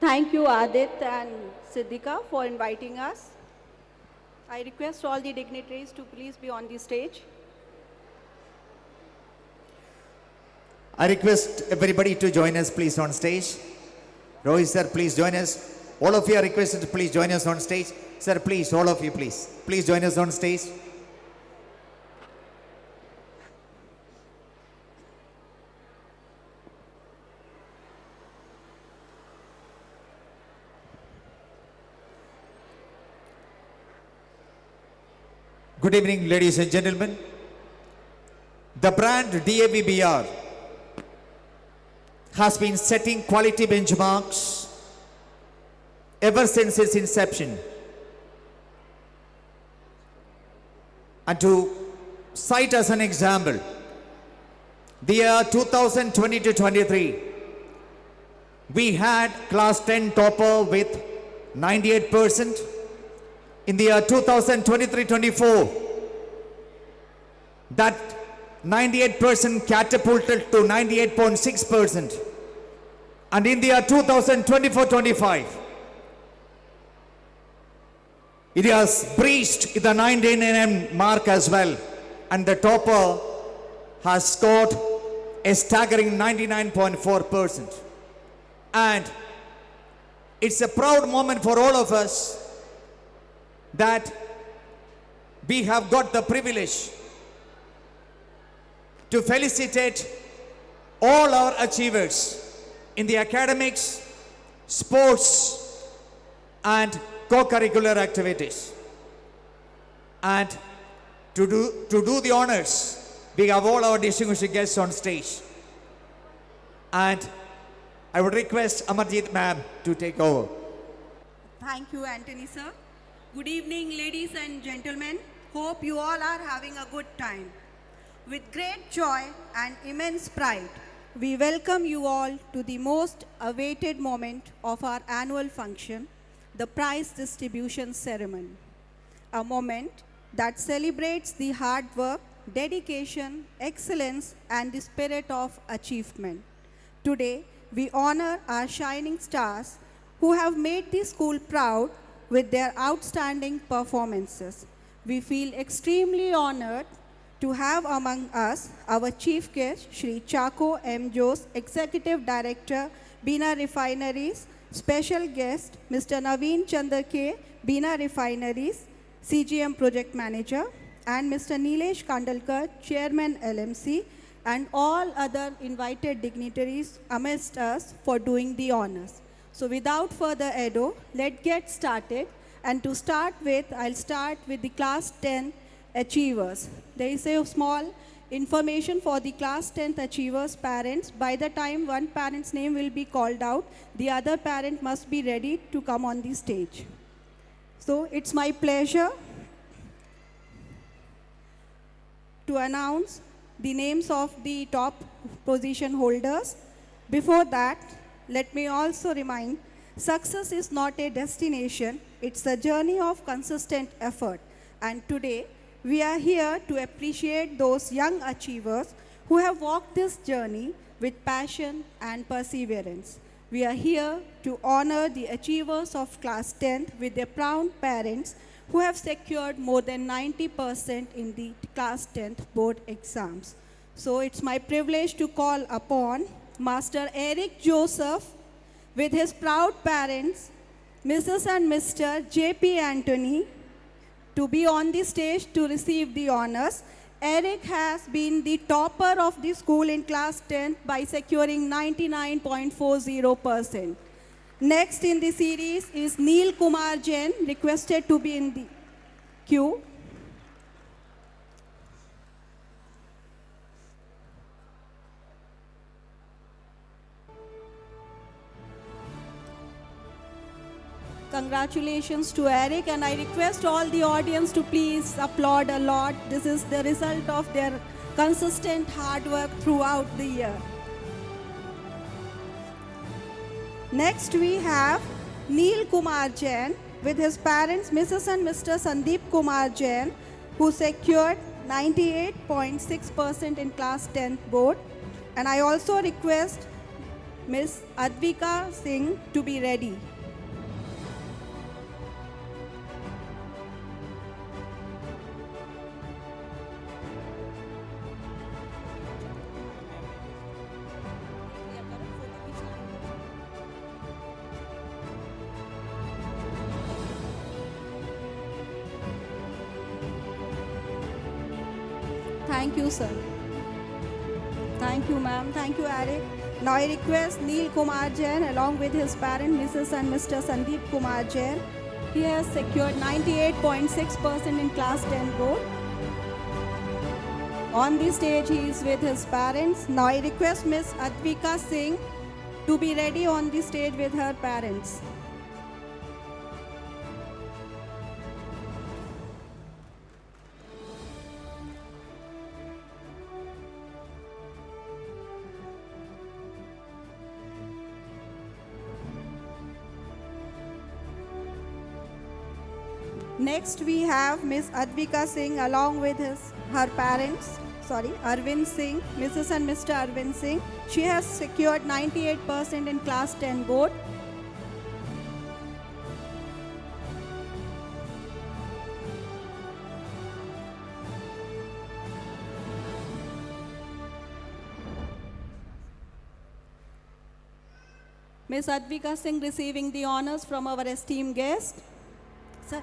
Thank you, Adit and Siddhika, for inviting us. I request all the dignitaries to please be on the stage. I request everybody to join us, please, on stage. Rohit sir, please join us. All of you are requested to please join us on stage. Sir, please, all of you, please. Please join us on stage. Good evening, ladies and gentlemen. The brand DAVBR has been setting quality benchmarks ever since its inception. And to cite as an example, the year 2020-23, we had class 10 topper with 98%. In the year 2023-24, that 98% catapulted to 98.6%. And in the year 2024-25, it has breached the 99 mark as well. And the topper has scored a staggering 99.4%. And it's a proud moment for all of us that we have got the privilege to felicitate all our achievers in the academics, sports, and co-curricular activities. And to do the honors, we have all our distinguished guests on stage. And I would request Amarjeet ma'am to take over. Thank you, Anthony sir. Good evening, ladies and gentlemen. Hope you all are having a good time. With great joy and immense pride, we welcome you all to the most awaited moment of our annual function, the prize distribution ceremony. A moment that celebrates the hard work, dedication, excellence, and the spirit of achievement. Today, we honor our shining stars who have made the school proud with their outstanding performances. We feel extremely honored to have among us our chief guest, Shri Chako M. Jose, Executive Director, Bina Refineries, special guest, Mr. Naveen Chandra K, Bina Refineries, CGM Project Manager, and Mr. Nilesh Kandalkar, Chairman LMC, and all other invited dignitaries amidst us for doing the honors. So without further ado, let's get started. And to start with, I'll start with the class 10 achievers. There is a small information for the class 10th achievers parents. By the time one parent's name will be called out, the other parent must be ready to come on the stage. So it's my pleasure to announce the names of the top position holders. Before that, let me also remind, success is not a destination, it's a journey of consistent effort. And today, we are here to appreciate those young achievers who have walked this journey with passion and perseverance. We are here to honor the achievers of class 10th with their proud parents who have secured more than 90% in the class 10th board exams. So it's my privilege to call upon Master Eric Joseph with his proud parents, Mrs. and Mr. J.P. Anthony, to be on the stage to receive the honors. Eric has been the topper of the school in class 10 by securing 99.40%. Next in the series is Neil Kumar Jain, requested to be in the queue. Congratulations to Eric, and I request all the audience to please applaud a lot. This is the result of their consistent hard work throughout the year. Next we have Neil Kumar Jain with his parents Mrs. and Mr. Sandeep Kumar Jain, who secured 98.6% in class 10th board. And I also request Miss Advika Singh to be ready. Thank you, sir. Thank you, ma'am. Thank you, Eric. Now I request Neil Kumar Jain along with his parent, Mrs. and Mr. Sandeep Kumar Jain. He has secured 98.6% in class 10 board. On the stage, he is with his parents. Now I request Miss Advika Singh to be ready on the stage with her parents. Next, we have Miss Advika Singh along with her parents, Arvind Singh, Mrs. and Mr. Arvind Singh. She has secured 98% in class 10 board. Miss Advika Singh receiving the honors from our esteemed guest. Sir.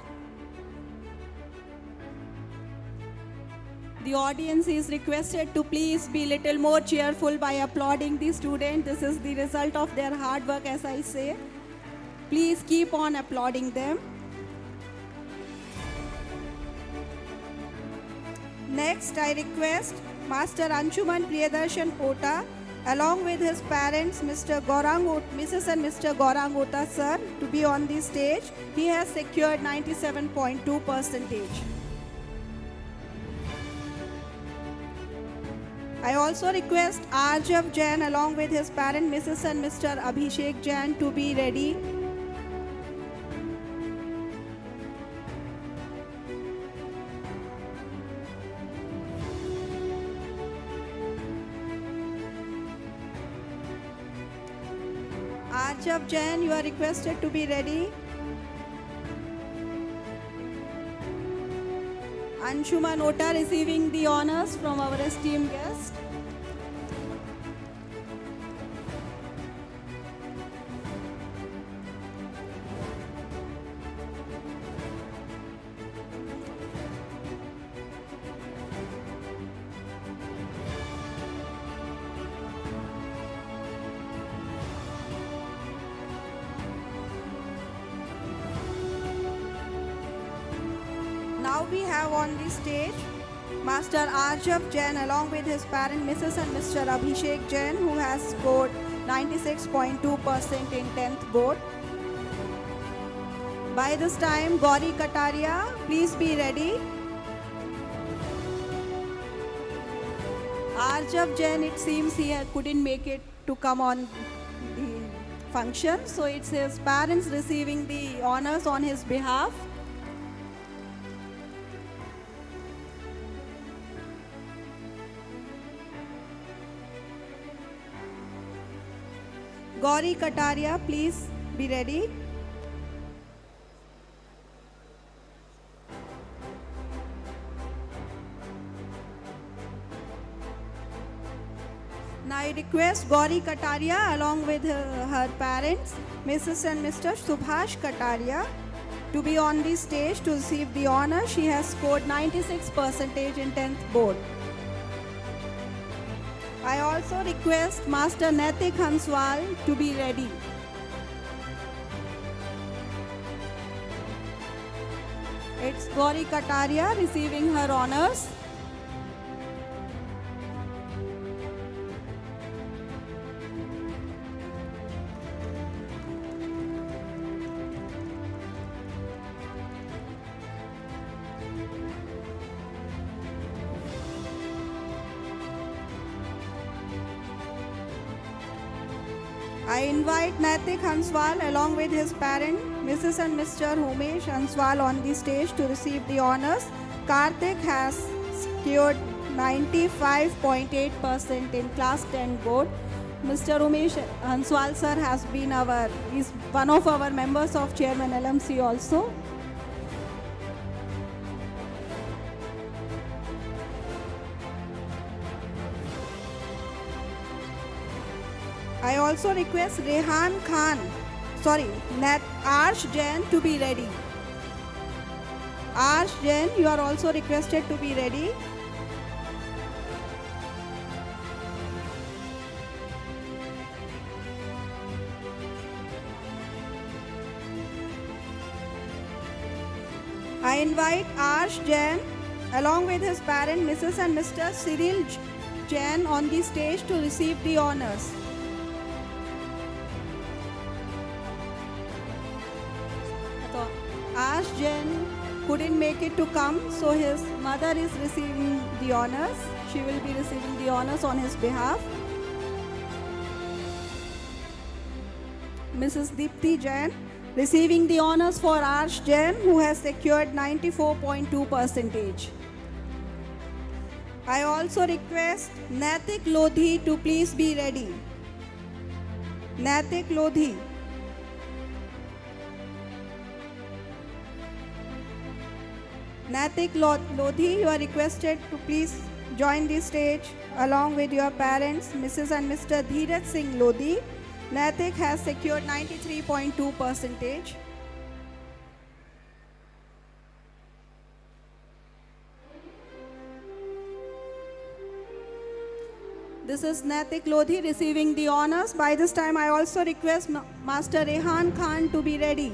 The audience is requested to please be little more cheerful by applauding the student. This is the result of their hard work, as I say. Please keep on applauding them. Next, I request Master Anshuman Priyadarshan Ota along with his parents, Mrs. and Mr. Gaurang Ota sir, to be on the stage. He has secured 97.2%. I also request Arjav Jain along with his parent, Mrs. and Mr. Abhishek Jain, to be ready. Arjav Jain, you are requested to be ready. Anshuman Ota receiving the honors from our esteemed guest. Now we have on the stage Master Arjav Jain along with his parent, Mrs. and Mr. Abhishek Jain, who has scored 96.2% in 10th board. By this time, Gauri Kataria, please be ready. Arjav Jain, it seems he couldn't make it to come on the function, so it's his parents receiving the honors on his behalf. Gauri Kataria, please be ready. Now I request Gauri Kataria along with her parents, Mrs. and Mr. Subhash Kataria, to be on the stage to receive the honor. She has scored 96% in 10th board. I also request Master Naitik Hanswal to be ready. It's Gauri Kataria receiving her honors. I invite Naitik Hanswal along with his parent, Mrs. and Mr. Umesh Hanswal on the stage to receive the honors. Karthik has secured 95.8% in class 10 board. Mr. Umesh Hanswal sir has been is one of our members of Chairman LMC also. I also request Arsh Jain to be ready. Arsh Jain, you are also requested to be ready. I invite Arsh Jain along with his parent Mrs. and Mr. Cyril Jain on the stage to receive the honors. Arsh Jain couldn't make it to come, so his mother is receiving the honors. She will be receiving the honors on his behalf. Mrs. Deepti Jain receiving the honors for Arsh Jain, who has secured 94.2%. I also request Naitik Lodhi to please be ready. Naitik Lodhi. Naitik Lodhi, you are requested to please join the stage along with your parents, Mrs. and Mr. Dheeraj Singh Lodhi. Naitik has secured 93.2%. This is Naitik Lodhi receiving the honors. By this time, I also request Master Rehan Khan to be ready.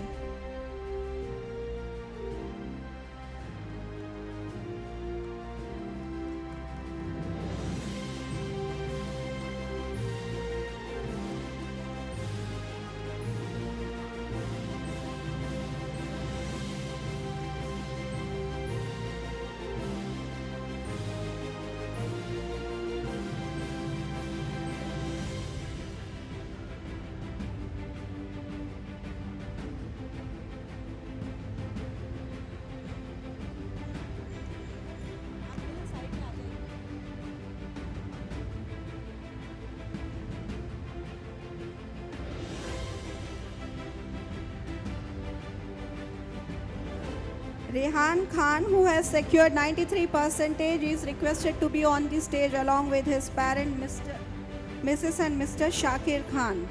Rehan Khan, who has secured 93%, is requested to be on the stage along with his parent, Mrs. and Mr. Shakir Khan.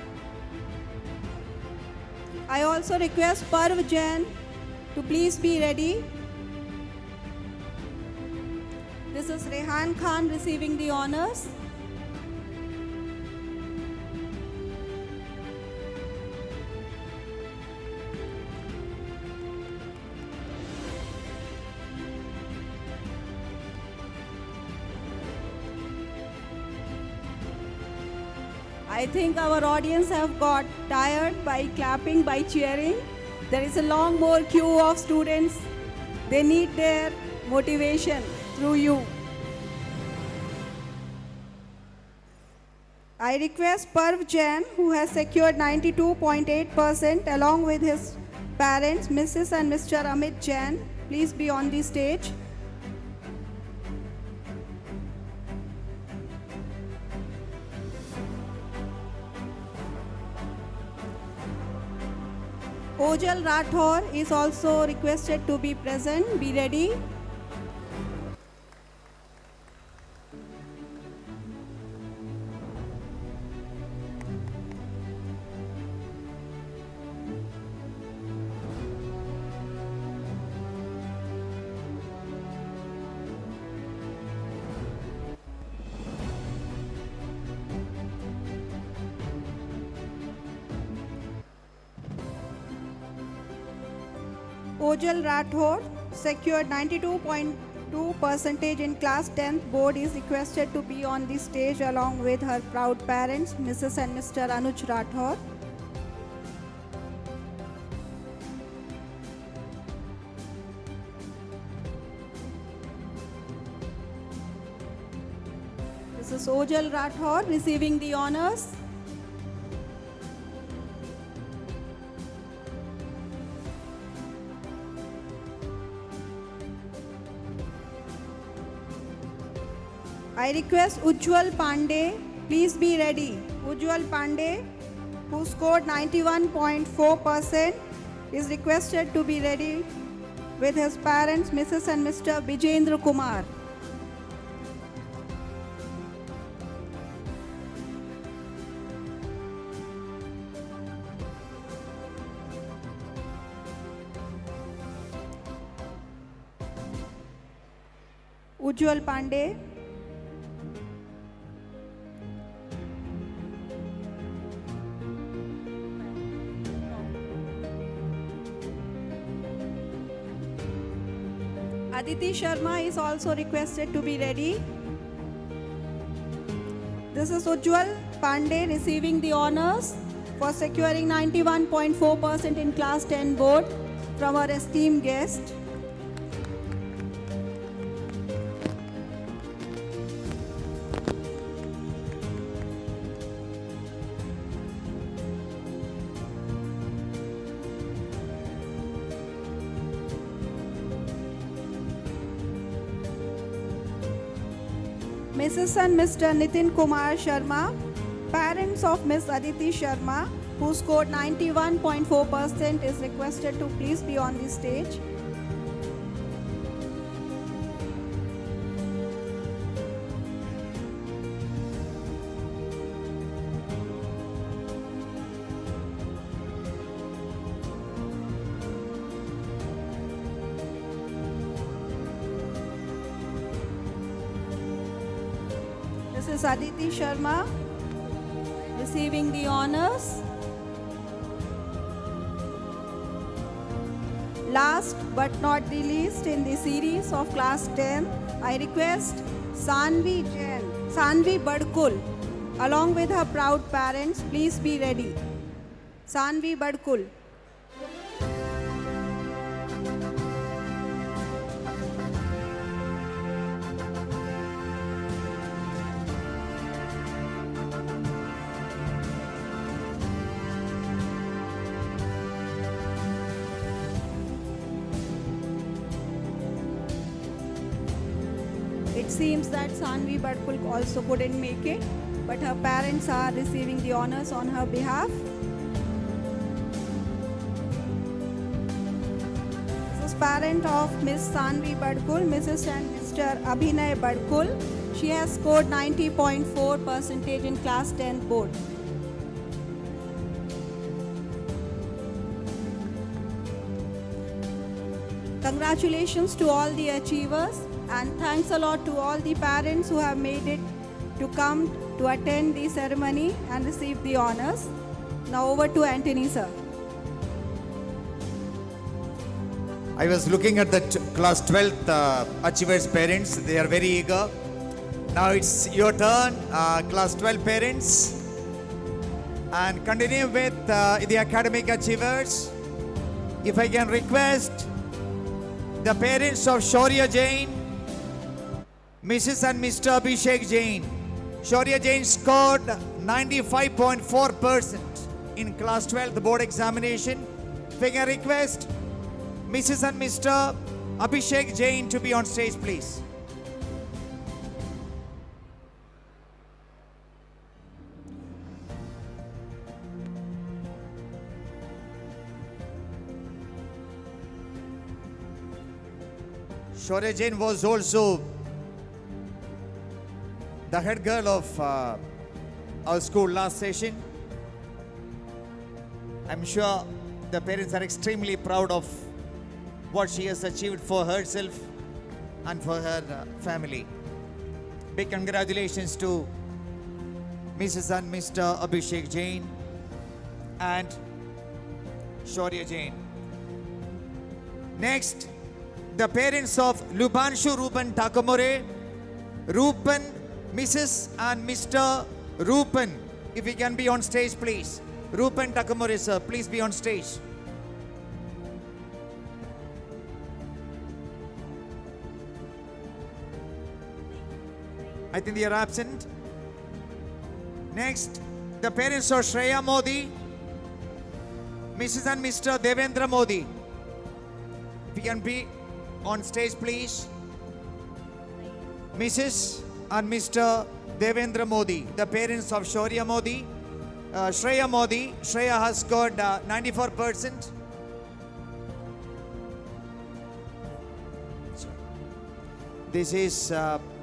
I also request Parv Jain to please be ready. This is Rehan Khan receiving the honors. I think our audience have got tired by clapping, by cheering. There is a long more queue of students. They need their motivation through you. I request Parv Jain, who has secured 92.8% along with his parents, Mrs. and Mr. Amit Jain, please be on the stage. Ojal Rathore is also requested to be present. Be ready. Ojal Rathore secured 92.2% in class 10th board, is requested to be on the stage along with her proud parents, Mrs. and Mr. Anuj Rathore. This is Ojal Rathore receiving the honors. I request Ujjwal Pandey, please be ready. Ujjwal Pandey, who scored 91.4%, is requested to be ready with his parents, Mrs. and Mr. Vijendra Kumar. Ujjwal Pandey, Aditi Sharma is also requested to be ready. This is Ujjwal Pandey receiving the honors for securing 91.4% in class 10 board from our esteemed guest. Mrs. and Mr. Nitin Kumar Sharma, parents of Miss Aditi Sharma, who scored 91.4%, is requested to please be on the stage. This is Aditi Sharma receiving the honors. Last but not the least in the series of class 10, I request Sanvi Jain, Sanvi Badkul, along with her proud parents, please be ready. Sanvi Badkul. It seems that Sanvi Badkul also couldn't make it, but her parents are receiving the honors on her behalf. This is parent of Miss Sanvi Badkul, Mrs. and Mr. Abhinay Badkul. She has scored 90.4% in class 10 board. Congratulations to all the achievers, and thanks a lot to all the parents who have made it to come to attend the ceremony and receive the honors. Now over to Anthony, sir. I was looking at the class 12th achievers parents. They are very eager. Now it's your turn, class 12 parents. And continue with the academic achievers. If I can request the parents of Shaurya Jain, Mrs. and Mr. Abhishek Jain. Shaurya Jain scored 95.4% in class 12 board examination. If I can request Mrs. and Mr. Abhishek Jain to be on stage, please. Shaurya Jain was also the head girl of our school last session. I'm sure the parents are extremely proud of what she has achieved for herself and for her family. Big congratulations to Mrs. and Mr. Abhishek Jain and Shaurya Jain. Next, the parents of Lubanshu Rupan Takamore, Rupan, Mrs. and Mr. Rupan. If we can be on stage, please. Rupan Takamore, sir, please be on stage. I think they are absent. Next, the parents of Shreya Modi, Mrs. and Mr. Devendra Modi. If we can be on stage, please. Mrs. and Mr. Devendra Modi, the parents of Shaurya Modi, Shreya Modi. Shreya has scored 94%. This is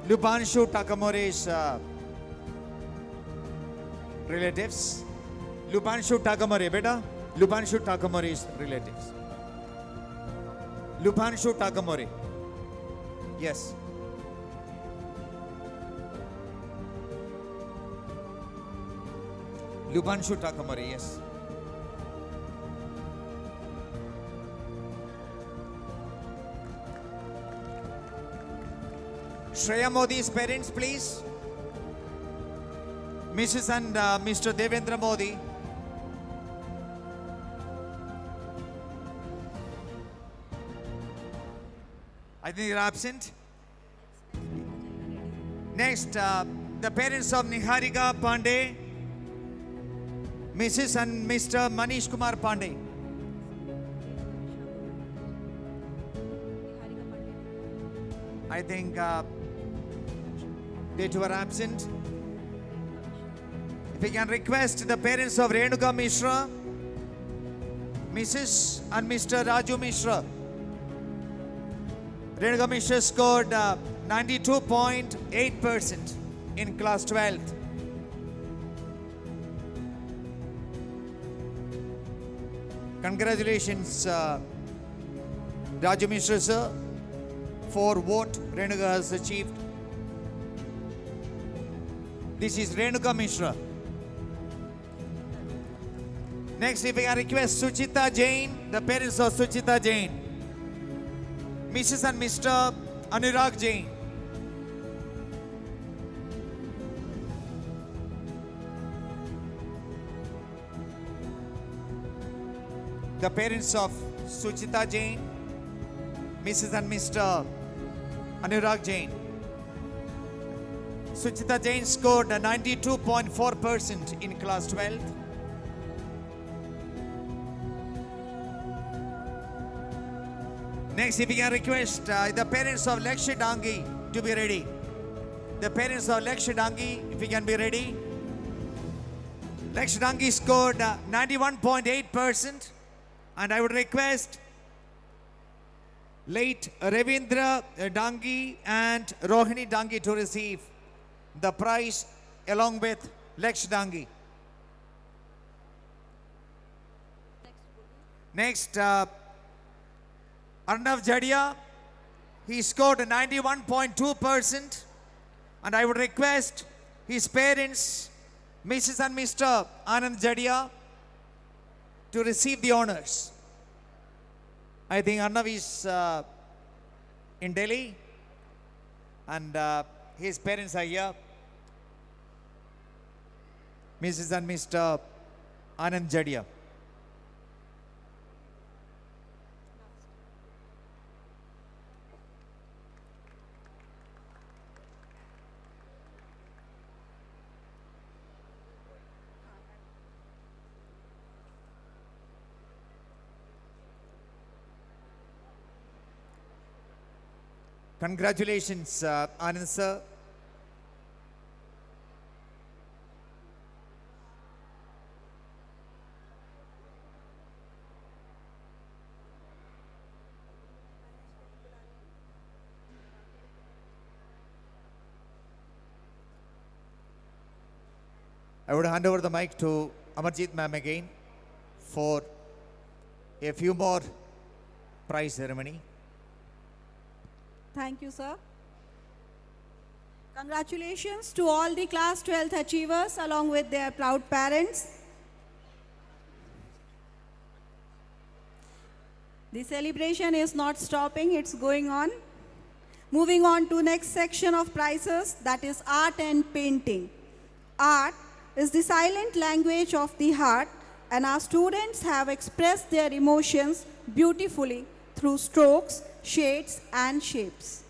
Lubanshu Takamore's relatives. Lubanshu Takamore, beta. Lubanshu Takamore's relatives. Lubanshu Takamore. Yes. Lubanshu Takamore, yes. Shreya Modi's parents, please. Mrs. and Mr. Devendra Modi. I think you're absent. Next, the parents of Niharika Pandey, Mrs. and Mr. Manish Kumar Pandey. I think they too are absent. If we can request the parents of Renuka Mishra, Mrs. and Mr. Raju Mishra. Renuka Mishra scored 92.8% in class 12th. Congratulations, Raju Mishra sir, for what Renuka has achieved. This is Renuka Mishra. Next, if I can request Suchita Jain, the parents of Suchita Jain, Mrs. and Mr. Anurag Jain. The parents of Suchita Jain, Mrs. and Mr. Anurag Jain. Suchita Jain scored 92.4% in class 12. Next, if we can request the parents of Lakshya Dangi to be ready. The parents of Lakshya Dangi, if we can be ready. Lakshya Dangi scored 91.8%. And I would request late Ravindra Dangi and Rohini Dangi to receive the prize along with Lakshya Dangi. Next, Arnav Jadia, he scored 91.2%, and I would request his parents, Mrs. and Mr. Anand Jadia, to receive the honors. I think Arnav is in Delhi, and his parents are here. Mrs. and Mr. Anand Jadia. Congratulations, Anand sir. I would hand over the mic to Amarjit ma'am again for a few more prize ceremony. Thank you, sir. Congratulations to all the class 12th achievers along with their proud parents. The celebration is not stopping, it's going on. Moving on to next section of prizes, that is art and painting. Art is the silent language of the heart, and our students have expressed their emotions beautifully through strokes, shades and shapes.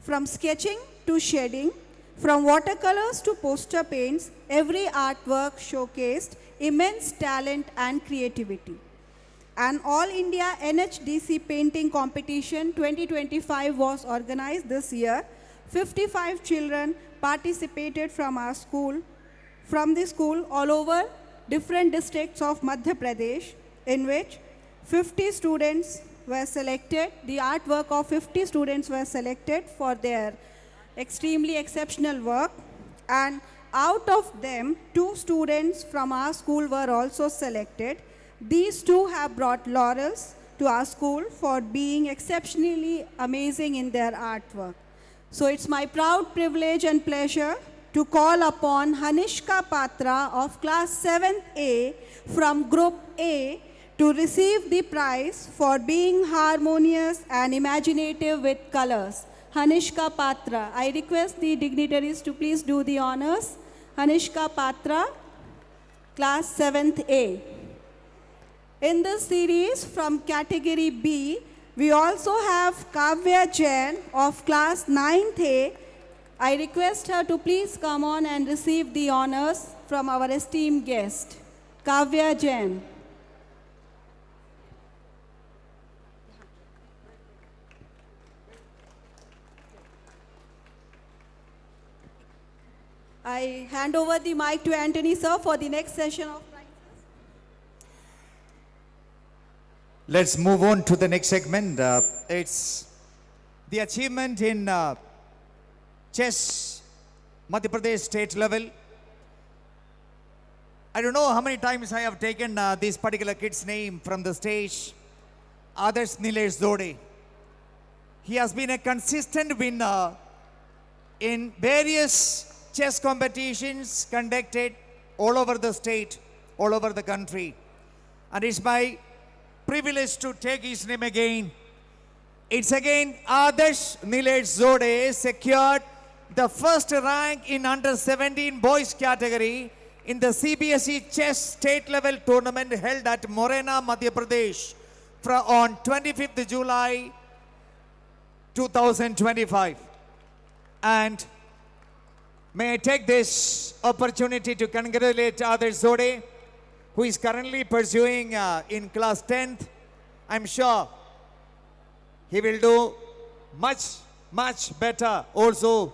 From sketching to shading, from watercolors to poster paints, every artwork showcased immense talent and creativity. An All India NHDC Painting Competition 2025 was organized this year. 55 children participated from our school, from the school all over different districts of Madhya Pradesh, in which 50 students were selected. The artwork of 50 students were selected for their extremely exceptional work, and out of them, 2 students from our school were also selected. These 2 have brought laurels to our school for being exceptionally amazing in their artwork. So it's my proud privilege and pleasure to call upon Hanishka Patra of class 7th A from group A to receive the prize for being harmonious and imaginative with colors. Hanishka Patra. I request the dignitaries to please do the honors. Hanishka Patra, class 7th A. In this series from category B, we also have Kavya Jain of class 9th A. I request her to please come on and receive the honors from our esteemed guest, Kavya Jain. I hand over the mic to Anthony, sir, for the next session of prizes. Let's move on to the next segment. It's the achievement in chess, Madhya Pradesh state level. I don't know how many times I have taken this particular kid's name from the stage. Adarsh Nilesh Zode. He has been a consistent winner in various chess competitions conducted all over the state, all over the country. And it's my privilege to take his name again. It's again Adarsh Nilesh Zode secured the first rank in under 17 boys category in the CBSE chess state level tournament held at Morena, Madhya Pradesh on 25th July 2025. And may I take this opportunity to congratulate Adarsh Zode, who is currently pursuing in class 10th. I'm sure he will do much better also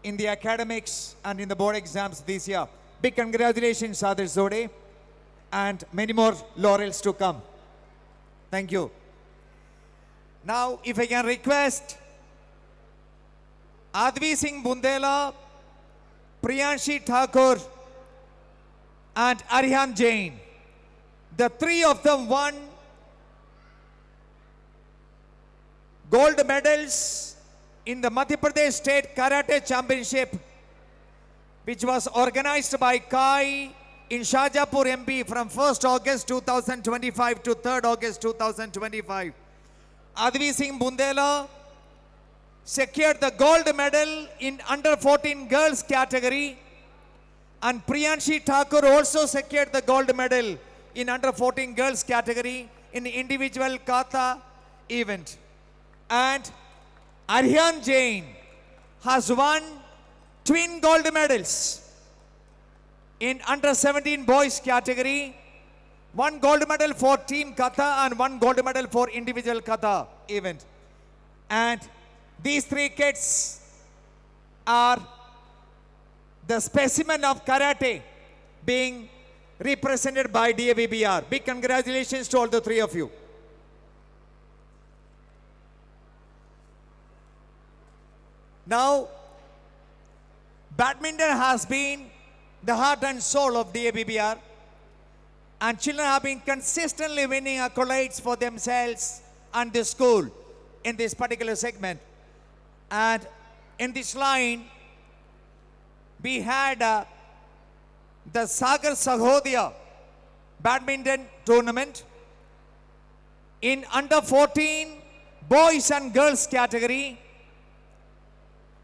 in the academics and in the board exams this year. Big congratulations, Adarsh Zode, and many more laurels to come. Thank you. Now, if I can request Advi Singh Bundela, Priyanshi Thakur, and Aryan Jain. The 3 of them won gold medals in the Madhya Pradesh State Karate Championship, which was organized by CAI in Shajapur MP from 1st August 2025 to 3rd August 2025. Advi Singh Bundela secured the gold medal in under 14 girls category, and Priyanshi Thakur also secured the gold medal in under 14 girls category in the individual kata event. And Aryan Jain has won twin gold medals in under 17 boys category, 1 gold medal for team kata and 1 gold medal for individual kata event. And these 3 kids are the specimen of karate being represented by DAVBR. Big congratulations to all the 3 of you. Now, badminton has been the heart and soul of DAVBR, and children have been consistently winning accolades for themselves and the school in this particular segment. And in this line, we had the Sagar Sahodya badminton tournament in under 14 boys and girls category.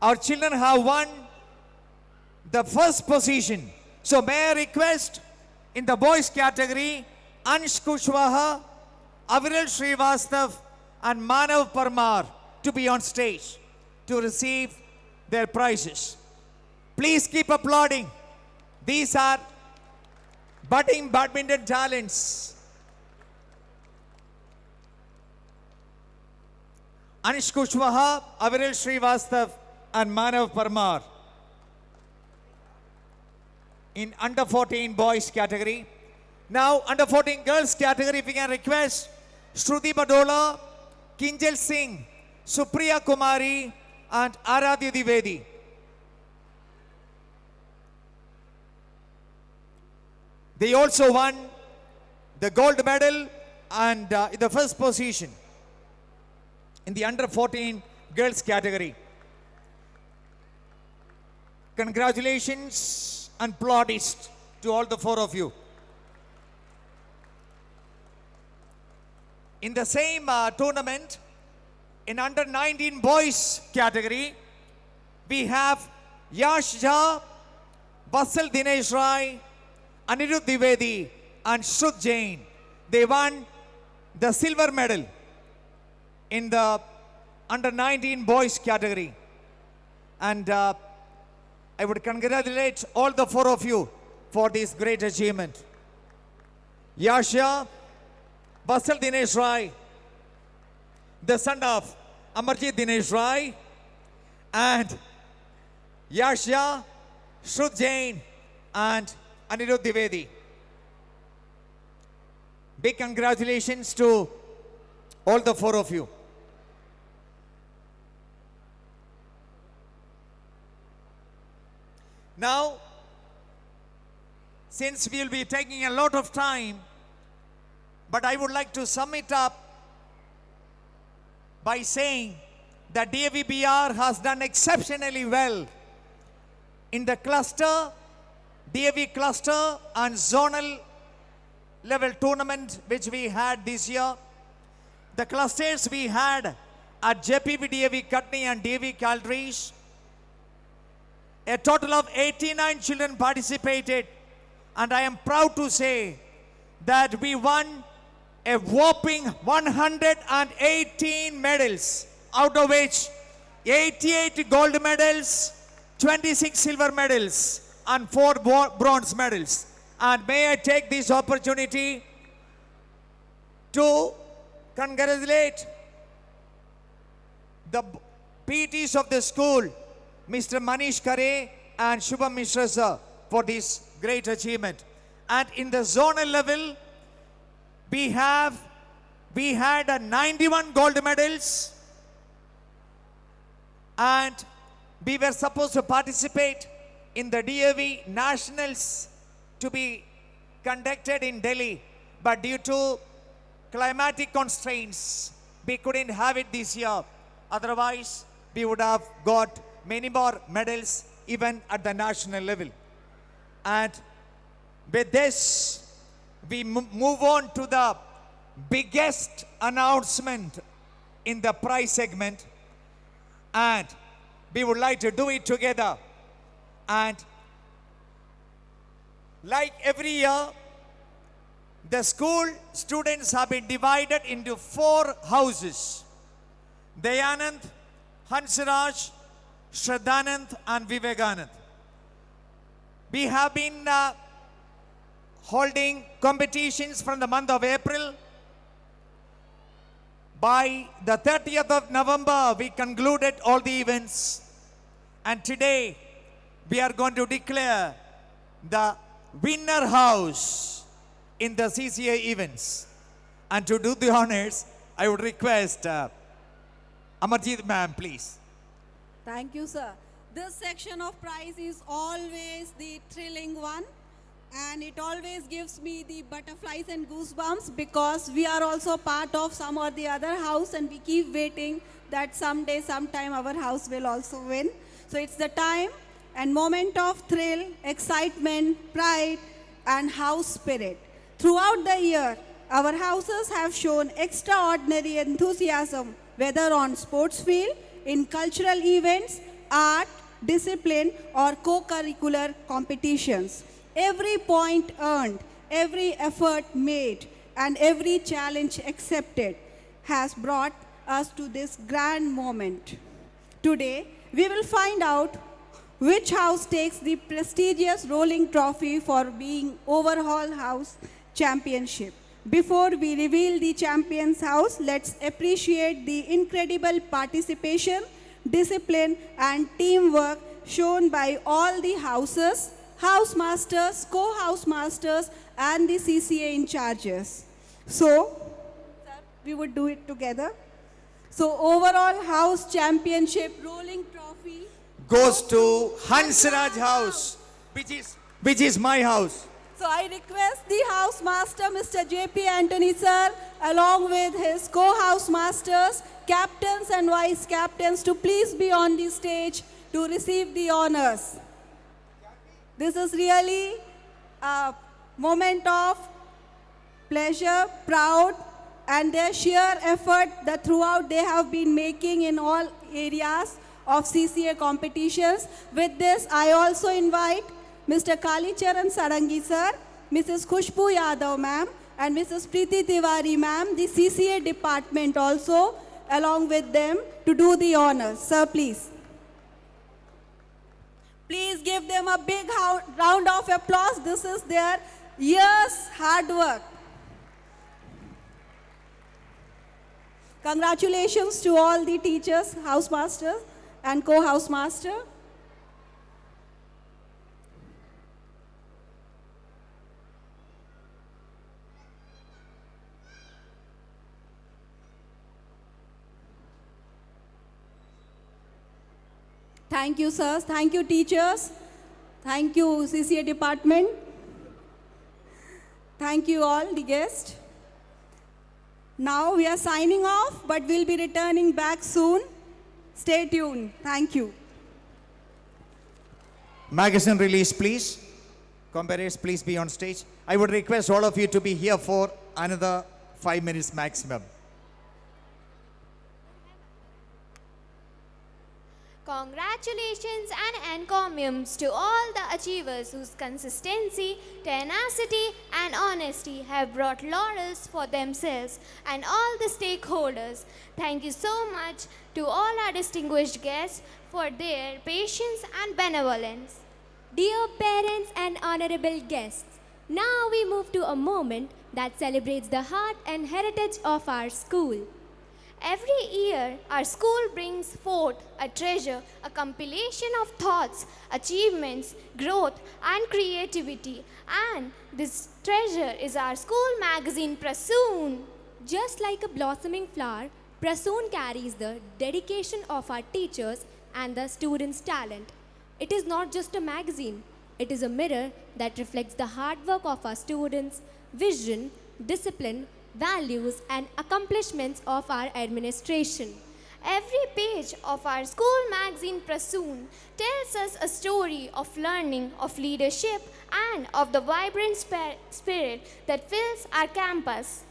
Our children have won the first position. So may I request in the boys category, Ansh Kushwaha, Aviral Srivastav and Manav Parmar to be on stage to receive their prizes. Please keep applauding. These are budding badminton talents. Anish Kushwaha, Aviral Srivastav and Manav Parmar. in under 14 boys category. Now under 14 girls category, if we can request Shruti Badola, Kinjal Singh, Supriya Kumari and Aradhya Divedi. They also won the gold medal and in the first position in the under 14 girls category. Congratulations and plaudits to all the four of you. In the same tournament, in under 19 boys category, we have Yash Jha, Basal Dinesh Rai, Anirudh Divedi and Shrut Jain. They won the silver medal in the under 19 boys category. And I would congratulate all the four of you for this great achievement. Yasha, Basal Dinesh Rai, the son of Amarjit Dinesh Rai, and Yasha, Shrut Jain and Anirudh Divedi. Big congratulations to all the four of you. Now, since we will be taking a lot of time, but I would like to sum it up by saying that DAVBR has done exceptionally well in the cluster, DAV cluster and zonal level tournament which we had this year. The clusters we had at JPV DAV Katni and DAV Caldrish. A total of 89 children participated, and I am proud to say that we won a whopping 118 medals, out of which 88 gold medals, 26 silver medals and 4 bronze medals. And may I take this opportunity to congratulate the PTs of the school, Mr. Manish Kare and Shubham Mishra sir, for this great achievement. And in the zonal level, we had 91 gold medals, and we were supposed to participate in the DAV Nationals to be conducted in Delhi, but due to climatic constraints, we couldn't have it this year. Otherwise, we would have got many more medals even at the national level. And with this, we move on to the biggest announcement in the prize segment, and we would like to do it together. And like every year, the school students have been divided into 4 houses: Dayanand, Hansraj, Shraddhanand and Vivekanand. We have been holding competitions from the month of April. By the 30th of November, we concluded all the events. And today, we are going to declare the winner house in the CCA events. And to do the honors, I would request Amarjit ma'am, please. Thank you, sir. This section of prize is always the thrilling one, and it always gives me the butterflies and goosebumps because we are also part of some or the other house, and we keep waiting that someday, sometime our house will also win. So it's the time and moment of thrill, excitement, pride, and house spirit. Throughout the year, our houses have shown extraordinary enthusiasm, whether on sports field, in cultural events, art, discipline, or co-curricular competitions. Every point earned, every effort made, and every challenge accepted has brought us to this grand moment. Today, we will find out which house takes the prestigious rolling trophy for being Overall House Championship. Before we reveal the champion's house, let's appreciate the incredible participation, discipline, and teamwork shown by all the houses house masters, co-house masters, and the CCA in charges. So, we would do it together. So, overall house championship rolling trophy Goes to Hansraj House, which is my house. So I request the house master, Mr. J.P. Anthony sir, along with his co-house masters, captains and vice captains to please be on the stage to receive the honors. This is really a moment of pleasure, proud, and their sheer effort that throughout they have been making in all areas of CCA competitions. With this, I also invite Mr. Kalicharan Sarangi sir, Mrs. Khushbu Yadav ma'am, and Mrs. Preeti Tiwari ma'am, the CCA department also, along with them to do the honors. Sir, please. Please give them a big round of applause. This is their years' hard work. Congratulations to all the teachers, house masters, and co-house master. Thank you, sirs. Thank you, teachers. Thank you, CCA department. Thank you all, the guests. Now we are signing off, but we'll be returning back soon. Stay tuned. Thank you. Magazine release, please. Comparators, please be on stage. I would request all of you to be here for another 5 minutes maximum. Congratulations and encomiums to all the achievers whose consistency, tenacity and honesty have brought laurels for themselves and all the stakeholders. Thank you so much to all our distinguished guests for their patience and benevolence. Dear parents and honorable guests, now we move to a moment that celebrates the heart and heritage of our school. Every year, our school brings forth a treasure, a compilation of thoughts, achievements, growth, and creativity. And this treasure is our school magazine, Prasoon. Just like a blossoming flower, Prasoon carries the dedication of our teachers and the students' talent. It is not just a magazine, it is a mirror that reflects the hard work of our students, vision, discipline, values and accomplishments of our administration. Every page of our school magazine Prasoon tells us a story of learning, of leadership and of the vibrant spirit that fills our campus.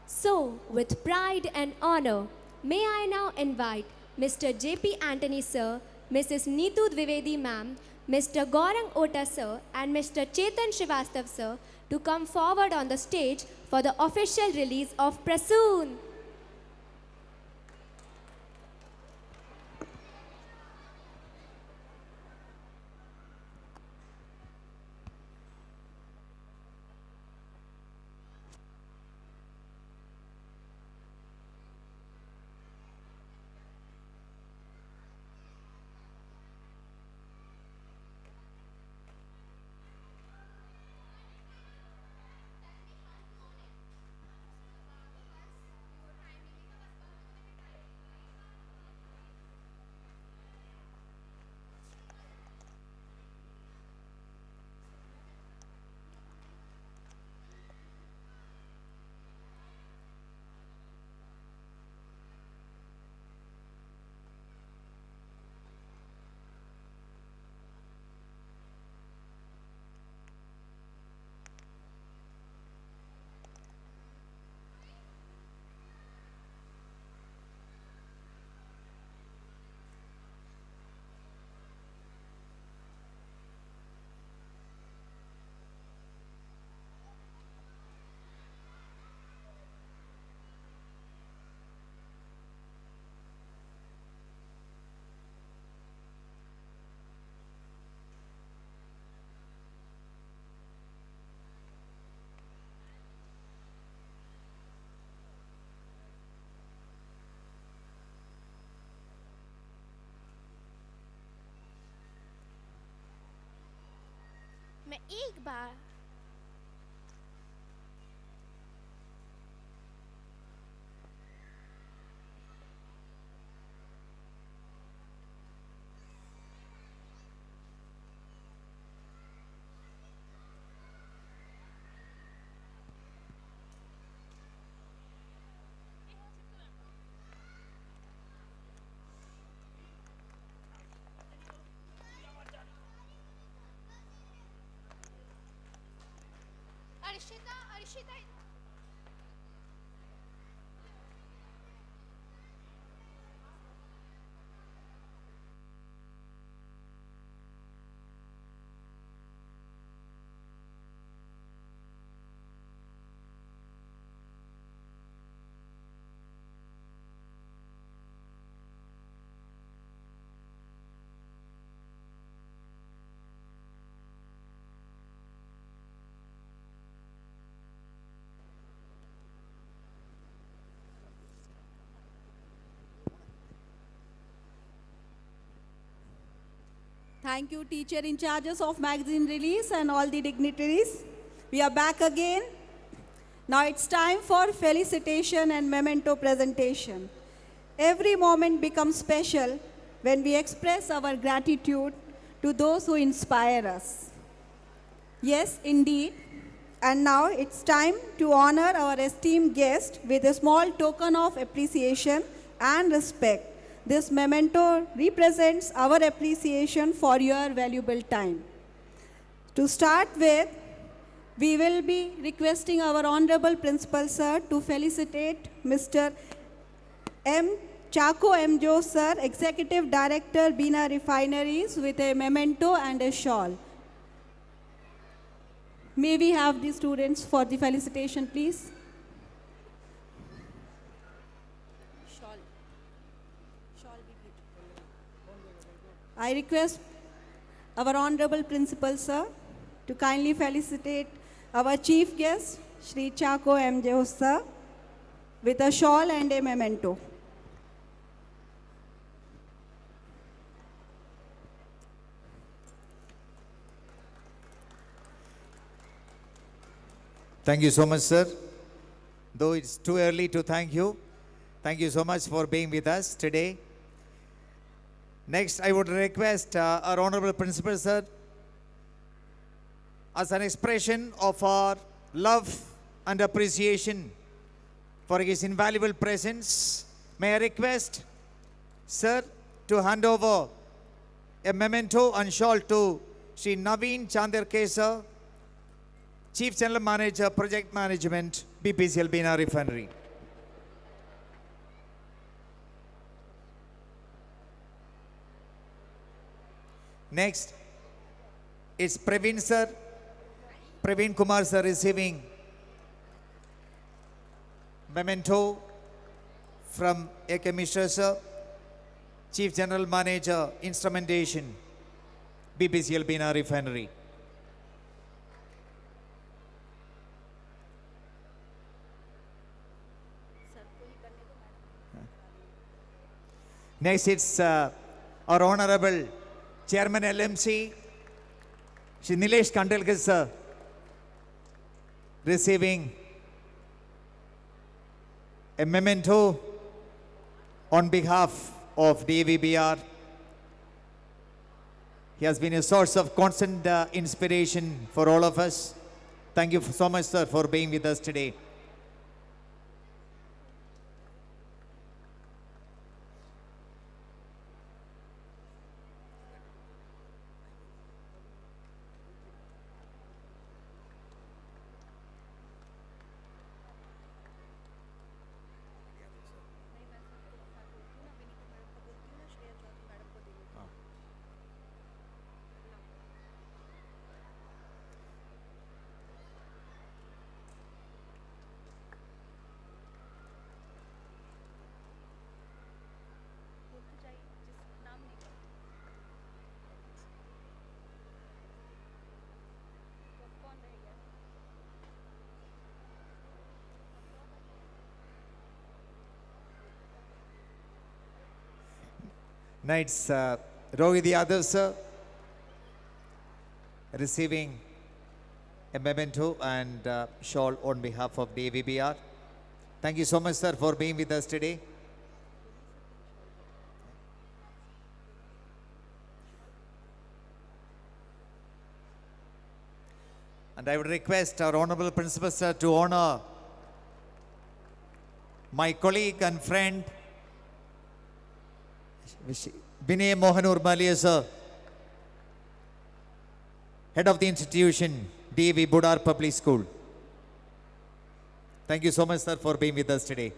So, with pride and honor, may I now invite Mr. J.P. Anthony sir, Mrs. Neetu Dwivedi ma'am, Mr. Gaurang Ota sir and Mr. Chetan Srivastav sir to come forward on the stage for the official release of Prasoon. मैं एक बार Arshita Arshita Thank you, teacher in charges of magazine release and all the dignitaries. We are back again. Now it's time for felicitation and memento presentation. Every moment becomes special when we express our gratitude to those who inspire us. Yes, indeed. And now it's time to honor our esteemed guest with a small token of appreciation and respect. This memento represents our appreciation for your valuable time. To start with, we will be requesting our Honorable Principal Sir to felicitate Mr. M. Chaco M. Joe Sir, Executive Director, Bina Refineries, with a memento and a shawl. May we have the students for the felicitation, please? I request our Honorable Principal Sir to kindly felicitate our Chief Guest, Shri Chaco M. Joe Sir, with a shawl and a memento. Thank you so much, sir. Though it's too early to thank you so much for being with us today. Next, I would request our Honorable Principal, sir, as an expression of our love and appreciation for his invaluable presence, may I request, sir, to hand over a memento and shawl to Sri Naveen Chandarkesar, Chief General Manager, Project Management, BPCL Bina Refinery. Next, it's Praveen sir, Praveen Kumar sir receiving memento from A.K. Mishra sir, Chief General Manager, Instrumentation, BPCL Bina Refinery. Next, it's our Honorable Chairman LMC, Shri Nilesh Kandelkar sir, receiving a memento on behalf of DVBR. He has been a source of constant inspiration for all of us. Thank you so much, sir, for being with us today. Now it's Rohit Yadav sir receiving a memento and shawl on behalf of DAVBR. Thank you so much, sir, for being with us today. And I would request our Honorable Principal, sir, to honor my colleague and friend, Binay Mohan Urmalia, sir, Head of the institution, DAV Budar Public School. Thank you so much, sir, for being with us today.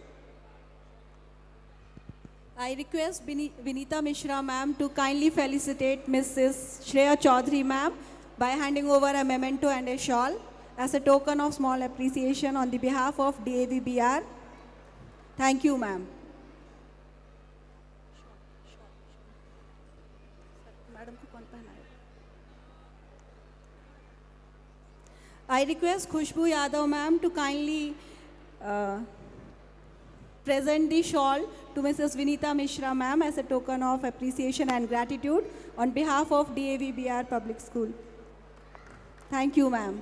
I request Vinita Mishra ma'am to kindly felicitate Mrs. Shreya Chaudhary ma'am by handing over a memento and a shawl as a token of small appreciation on the behalf of DAVBR. Thank you, ma'am. I request Khushbu Yadav ma'am to kindly present the shawl to Mrs. Vinita Mishra ma'am as a token of appreciation and gratitude on behalf of DAVBR Public School. Thank you, ma'am.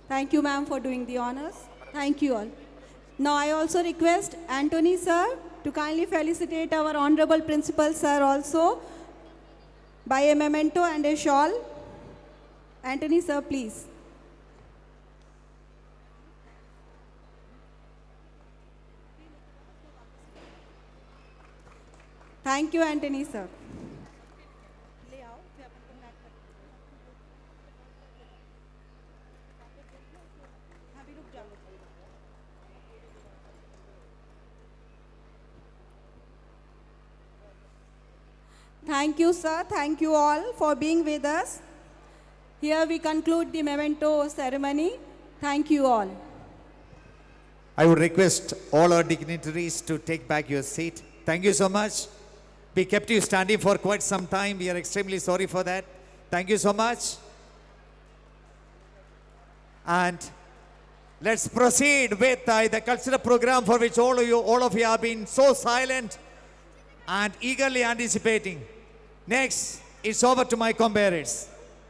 Thank you, ma'am, for doing the honors. Thank you all. Now I also request Anthony sir to kindly felicitate our honorable principal sir also by a memento and a shawl. Anthony sir, please. Thank you, Anthony sir. Thank you, sir. Thank you all for being with us. Here we conclude the memento ceremony. Thank you all. I would request all our dignitaries to take back your seat. Thank you so much. We kept you standing for quite some time. We are extremely sorry for that. Thank you so much. And let's proceed with the cultural program for which all of you have been so silent and eagerly anticipating. Next, it's over to my comrades.